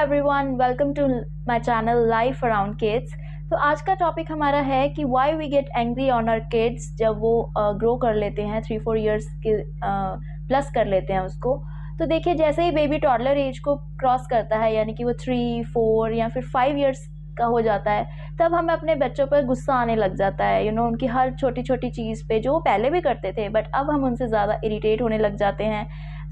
Everyone, welcome to my channel life around kids. तो आज का टॉपिक हमारा है कि why we get angry on our kids जब वो ग्रो कर लेते हैं, 3-4 इयर्स के प्लस कर लेते हैं उसको। तो देखिए, जैसे ही बेबी टॉडलर एज को क्रॉस करता है, यानी कि वो 3-4 या फिर 5 इयर्स का हो जाता है, तब हमें अपने बच्चों पर गुस्सा आने लग जाता है। उनकी हर छोटी छोटी चीज़ पे, जो वो पहले भी करते थे बट अब हम उनसे ज़्यादा इरिटेट होने लग जाते हैं,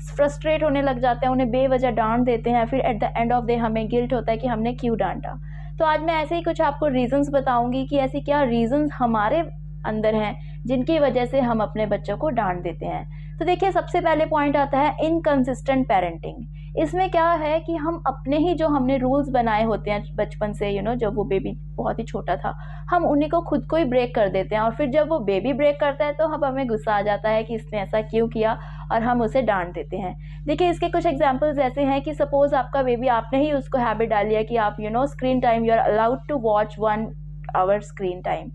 फ्रस्ट्रेट होने लग जाते हैं, उन्हें बेवजह डांट देते हैं। फिर at the end of day हमें गिल्ट होता है कि हमने क्यों डांटा। तो आज मैं ऐसे ही कुछ आपको रीजंस बताऊंगी कि ऐसी क्या रीजंस हमारे अंदर हैं जिनकी वजह से हम अपने बच्चों को डांट देते हैं। तो देखिए, सबसे पहले पॉइंट आता है इनकंसिस्टेंट पेरेंटिंग। इसमें क्या है कि हम अपने ही जो हमने रूल्स बनाए होते हैं बचपन से, जब वो बेबी बहुत ही छोटा था, हम उन्हीं को खुद को ही ब्रेक कर देते हैं। और फिर जब वो बेबी ब्रेक करता है तो हम हमें गुस्सा आ जाता है कि इसने ऐसा क्यों किया, और हम उसे डांट देते हैं। देखिए, इसके कुछ एग्जांपल्स ऐसे हैं कि सपोज आपका बेबी, आपने ही उसको हैबिट डाली है कि आप screen time, you are allowed to watch 1 hour screen time.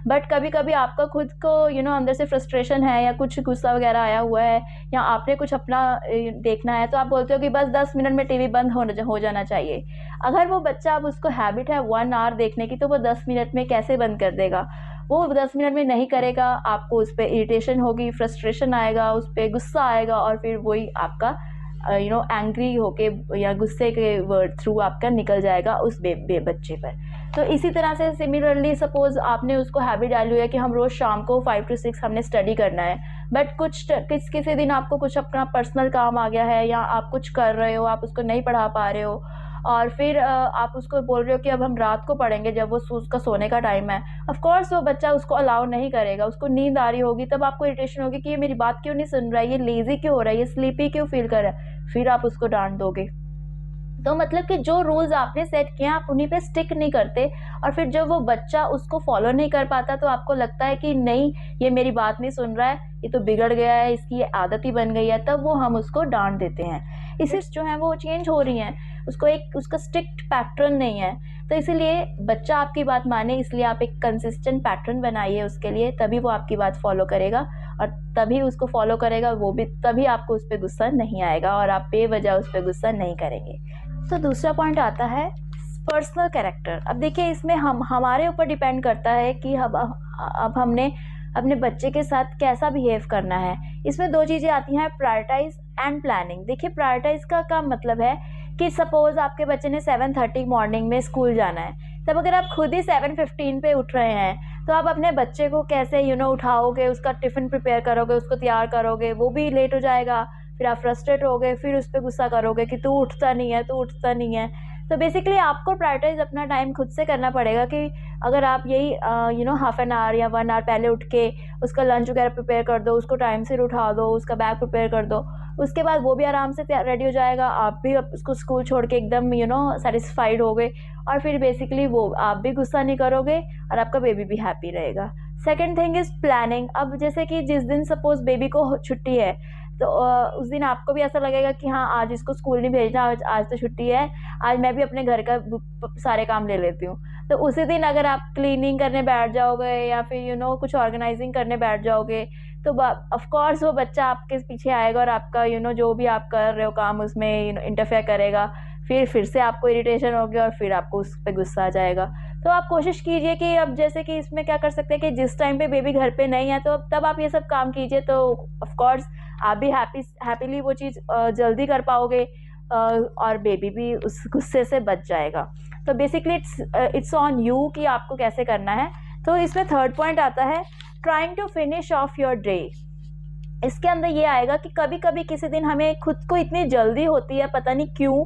But कभी कभी आपका खुद को अंदर से फ्रस्ट्रेशन है, या कुछ गुस्सा वगैरह आया हुआ है, या आपने कुछ अपना देखना है, तो आप बोलते हो कि बस 10 मिनट में टीवी बंद हो जाना चाहिए। अगर वो बच्चा, अब उसको हैबिट है 1 आवर देखने की, तो वो 10 मिनट में कैसे बंद कर देगा? वो 10 मिनट में नहीं करेगा, आपको उस पर इरिटेशन होगी, फ्रस्ट्रेशन आएगा, उस पर गुस्सा आएगा, और फिर वही आपका एंग्री होके या गुस्से के वर्ड थ्रू आपका निकल जाएगा उस बच्चे पर। तो इसी तरह से सिमिलरली, सपोज आपने उसको हैबिट डाली हुई है कि हम रोज़ शाम को 5 to 6 हमने स्टडी करना है, बट किसी दिन आपको कुछ अपना पर्सनल काम आ गया है, या आप कुछ कर रहे हो, आप उसको नहीं पढ़ा पा रहे हो, और फिर आप उसको बोल रहे हो कि अब हम रात को पढ़ेंगे जब वो उसका सोने का टाइम है। ऑफ कोर्स वो बच्चा उसको अलाउ नहीं करेगा, उसको नींद आ रही होगी, तब आपको इरिटेशन होगी कि ये मेरी बात क्यों नहीं सुन रहा है, ये लेज़ी क्यों हो रहा है, ये स्लीपी क्यों फील कर रहा है। फिर आप उसको डांट दोगे। तो मतलब कि जो रूल्स आपने सेट किए आप उन्हीं पे स्टिक नहीं करते, और फिर जब वो बच्चा उसको फॉलो नहीं कर पाता तो आपको लगता है कि नहीं, ये मेरी बात नहीं सुन रहा है, ये तो बिगड़ गया है, इसकी ये आदत ही बन गई है, तब वो हम उसको डांट देते हैं। इसी जो है वो चेंज हो रही हैं, उसका स्ट्रिक्ट पैटर्न नहीं है। तो इसीलिए बच्चा आपकी बात माने, इसलिए आप एक कंसिस्टेंट पैटर्न बनाइए उसके लिए, तभी वो आपकी बात फॉलो करेगा, और तभी उसको फॉलो करेगा वो भी, तभी आपको उस पर गुस्सा नहीं आएगा और आप बेवजह उस पर गुस्सा नहीं करेंगे। तो दूसरा पॉइंट आता है पर्सनल कैरेक्टर। अब देखिए, इसमें हमारे ऊपर डिपेंड करता है कि अब हमने अपने बच्चे के साथ कैसा बिहेव करना है। इसमें 2 चीज़ें आती हैं, प्रायोरिटाइज एंड प्लानिंग। देखिए, प्रायोरिटाइज का मतलब है कि सपोज आपके बच्चे ने 7:30 मॉर्निंग में स्कूल जाना है, तब अगर आप खुद ही 7:15 पे उठ रहे हैं, तो आप अपने बच्चे को कैसे उठाओगे, उसका टिफ़िन प्रिपेयर करोगे, उसको तैयार करोगे, वो भी लेट हो जाएगा, फिर आप फ्रस्ट्रेट होगे, फिर उस पर गुस्सा करोगे कि तू उठता नहीं है। तो बेसिकली आपको प्रायोरिटाइज अपना टाइम खुद से करना पड़ेगा कि अगर आप यही हाफ एन आवर या 1 आवर पहले उठ के उसका लंच वगैरह प्रिपेयर कर दो, उसको टाइम से उठा दो, उसका बैग प्रिपेयर कर दो, उसके बाद वो भी आराम से रेडी हो जाएगा, आप भी उसको स्कूल छोड़ के एकदम सेटिस्फाइड हो गए, और फिर बेसिकली वो आप भी गुस्सा नहीं करोगे और आपका बेबी भी हैप्पी रहेगा। Second thing is planning. अब जैसे कि जिस दिन सपोज बेबी को छुट्टी है, तो उस दिन आपको भी ऐसा लगेगा कि हाँ, आज इसको स्कूल नहीं भेजना, आज तो छुट्टी है, आज मैं भी अपने घर का सारे काम ले लेती हूँ। तो उसी दिन अगर आप क्लीनिंग करने बैठ जाओगे, या फिर कुछ ऑर्गेनाइजिंग करने बैठ जाओगे, तो ऑफ कोर्स वो बच्चा आपके पीछे आएगा और आपका जो भी आप कर रहे हो काम, उसमें इंटरफेयर करेगा। फिर से आपको इरिटेशन होगी, और फिर आपको उस पर गुस्सा आ जाएगा। तो आप कोशिश कीजिए कि अब जैसे कि इसमें क्या कर सकते हैं कि जिस टाइम पे बेबी घर पे नहीं है, तो तब आप ये सब काम कीजिए, तो ऑफ कोर्स आप भी हैप्पीली वो चीज़ जल्दी कर पाओगे, और बेबी भी उस गुस्से से बच जाएगा। तो बेसिकली इट्स ऑन यू कि आपको कैसे करना है। तो इसमें थर्ड पॉइंट आता है trying to finish off your day. इसके अंदर ये आएगा कि कभी कभी किसी दिन हमें खुद को इतनी जल्दी होती है, पता नहीं क्यों,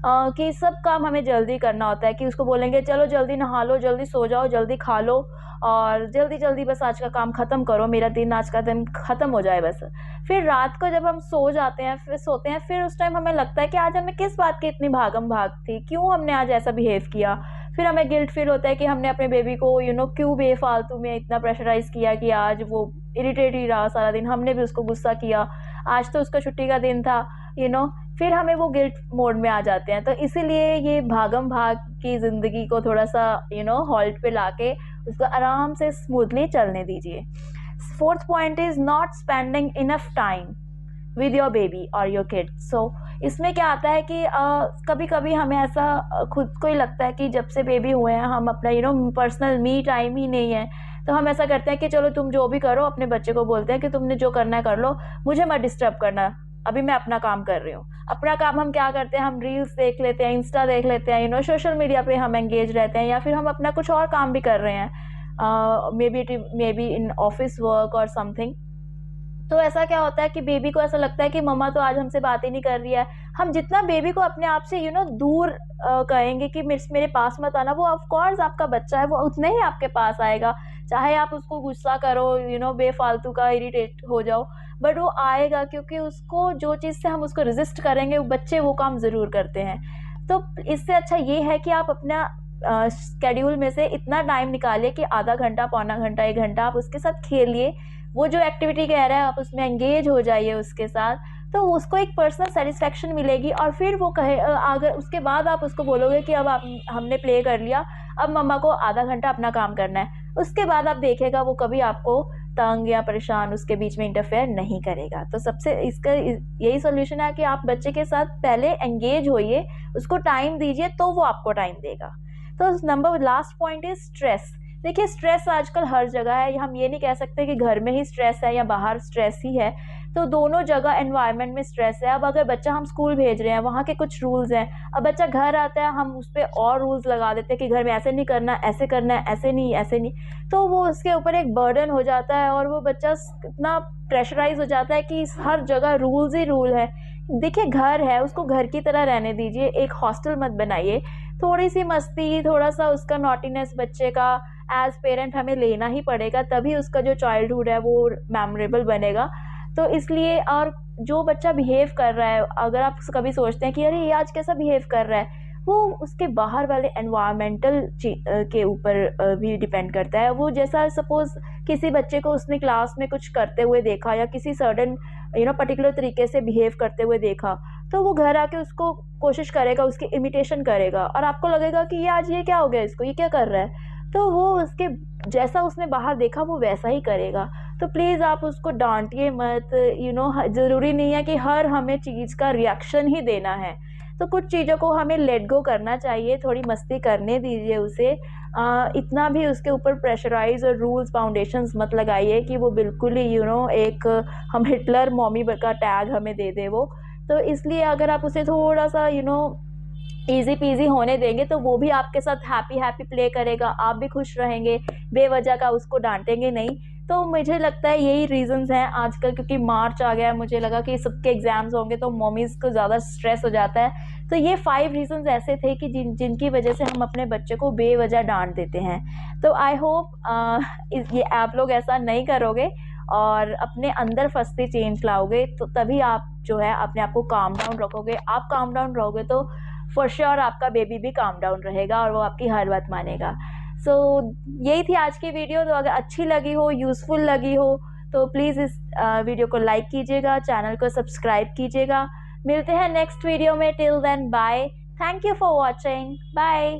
कि सब काम हमें जल्दी करना होता है, कि उसको बोलेंगे चलो जल्दी नहा लो, जल्दी सो जाओ, जल्दी खा लो, और जल्दी जल्दी बस आज का काम ख़त्म करो, मेरा दिन, आज का दिन ख़त्म हो जाए बस। फिर रात को जब हम सो जाते हैं, फिर सोते हैं, फिर उस टाइम हमें लगता है कि आज हमें किस बात की इतनी भागम भाग थी, क्यों हमने आज ऐसा बिहेव किया। फिर हमें गिल्ट फील होता है कि हमने अपने बेबी को क्यों बेफालतू में इतना प्रेशराइज़ किया, कि आज वो इरिटेट ही रहा सारा दिन, हमने भी उसको गुस्सा किया, आज तो उसका छुट्टी का दिन था, फिर हमें वो गिल्ट मोड में आ जाते हैं। तो इसीलिए ये भागम भाग की ज़िंदगी को थोड़ा सा हॉल्ट पे लाके उसको आराम से स्मूथली चलने दीजिए। Fourth point is not spending enough time with your baby और योर किड। सो इसमें क्या आता है कि कभी कभी हमें ऐसा खुद को ही लगता है कि जब से बेबी हुए हैं हम अपना पर्सनल मी टाइम ही नहीं है, तो हम ऐसा करते हैं कि चलो तुम जो भी करो, अपने बच्चे को बोलते हैं कि तुमने जो करना है कर लो, मुझे मत डिस्टर्ब करना, अभी मैं अपना काम कर रही हूँ। अपना काम हम क्या करते हैं, हम रील्स देख लेते हैं, इंस्टा देख लेते हैं, सोशल मीडिया पे हम एंगेज रहते हैं, या फिर हम अपना कुछ और काम भी कर रहे हैं, may be in office work और समथिंग। तो ऐसा क्या होता है कि बेबी को ऐसा लगता है कि मम्मा तो आज हमसे बात ही नहीं कर रही है। हम जितना बेबी को अपने आप से दूर कहेंगे कि मेरे पास मत आना, वो ऑफ कोर्स आपका बच्चा है, वो उतने ही आपके पास आएगा। चाहे आप उसको गुस्सा करो, बेफालतू का इरिटेट हो जाओ, बट वो आएगा, क्योंकि उसको जो चीज़ से हम उसको रेजिस्ट करेंगे, बच्चे वो काम ज़रूर करते हैं। तो इससे अच्छा ये है कि आप अपना स्केड्यूल में से इतना टाइम निकालिए कि आधा घंटा, पौना घंटा, 1 घंटा आप उसके साथ खेलिए। वो जो एक्टिविटी कह रहा है आप उसमें एंगेज हो जाइए उसके साथ, तो उसको एक पर्सनल सेटिस्फेक्शन मिलेगी। और फिर वो कहे, अगर उसके बाद आप उसको बोलोगे कि अब हमने प्ले कर लिया, अब मम्मा को आधा घंटा अपना काम करना है, उसके बाद आप देखेगा वो कभी आपको तंग या परेशान उसके बीच में इंटरफेयर नहीं करेगा। तो सबसे इसका यही सोल्यूशन है कि आप बच्चे के साथ पहले एंगेज होइए, उसको टाइम दीजिए, तो वो आपको टाइम देगा। तो लास्ट पॉइंट इज स्ट्रेस। देखिए, स्ट्रेस आजकल हर जगह है, हम ये नहीं कह सकते कि घर में ही स्ट्रेस है या बाहर स्ट्रेस ही है, तो दोनों जगह एनवायरनमेंट में स्ट्रेस है। अब अगर बच्चा हम स्कूल भेज रहे हैं, वहाँ के कुछ रूल्स हैं, अब बच्चा घर आता है, हम उस पर और रूल्स लगा देते हैं कि घर में ऐसे नहीं करना, ऐसे करना है, ऐसे नहीं, ऐसे नहीं, तो वो उसके ऊपर एक बर्डन हो जाता है और वो बच्चा इतना प्रेशराइज हो जाता है कि हर जगह रूल्स ही रूल है। देखिए, घर है, उसको घर की तरह रहने दीजिए, एक हॉस्टल मत बनाइए। थोड़ी सी मस्ती, थोड़ा सा उसका नॉटीनेस बच्चे का एज पेरेंट हमें लेना ही पड़ेगा, तभी उसका जो चाइल्डहुड है वो मेमोरेबल बनेगा। तो इसलिए, और जो बच्चा बिहेव कर रहा है, अगर आप कभी सोचते हैं कि अरे ये आज कैसा बिहेव कर रहा है, वो उसके बाहर वाले एनवायरमेंटल के ऊपर भी डिपेंड करता है। वो जैसा, सपोज किसी बच्चे को उसने क्लास में कुछ करते हुए देखा या किसी सर्टन पर्टिकुलर तरीके से बिहेव करते हुए देखा, तो वो घर आके उसको कोशिश करेगा, उसकी इमिटेशन करेगा, और आपको लगेगा कि ये आज ये क्या हो गया, इसको ये क्या कर रहा है, तो वो उसके जैसा उसने बाहर देखा वो वैसा ही करेगा। तो प्लीज़ आप उसको डांटिए मत। ज़रूरी नहीं है कि हर हमें चीज़ का रिएक्शन ही देना है, तो कुछ चीज़ों को हमें लेट गो करना चाहिए, थोड़ी मस्ती करने दीजिए उसे। इतना भी उसके ऊपर प्रेशराइज और रूल्स फाउंडेशंस मत लगाइए कि वो बिल्कुल ही एक हम हिटलर मॉमी का टैग हमें दे दे वो। तो इसलिए अगर आप उसे थोड़ा सा ईज़ी पीज़ी होने देंगे, तो वो भी आपके साथ हैप्पी प्ले करेगा, आप भी खुश रहेंगे, बेवजह का उसको डांटेंगे नहीं। तो मुझे लगता है यही रीज़न्स हैं आजकल, क्योंकि मार्च आ गया है, मुझे लगा कि सबके एग्ज़ाम्स होंगे तो मम्मीज़ को ज़्यादा स्ट्रेस हो जाता है। तो ये 5 रीज़न्स ऐसे थे कि जिनकी वजह से हम अपने बच्चे को बेवजह डांट देते हैं। तो आई होप ये आप लोग ऐसा नहीं करोगे और अपने अंदर फंसते चेंज लाओगे, तो तभी आप जो है अपने आप को काम डाउन रखोगे। आप काम डाउन रहोगे तो फॉर श्योर आपका बेबी भी काम डाउन रहेगा और वो आपकी हर बात मानेगा। सो यही थी आज की वीडियो। तो अगर अच्छी लगी हो, यूज़फुल लगी हो, तो प्लीज़ इस वीडियो को लाइक कीजिएगा, चैनल को सब्सक्राइब कीजिएगा। मिलते हैं नेक्स्ट वीडियो में। Till then bye, thank you for watching, bye.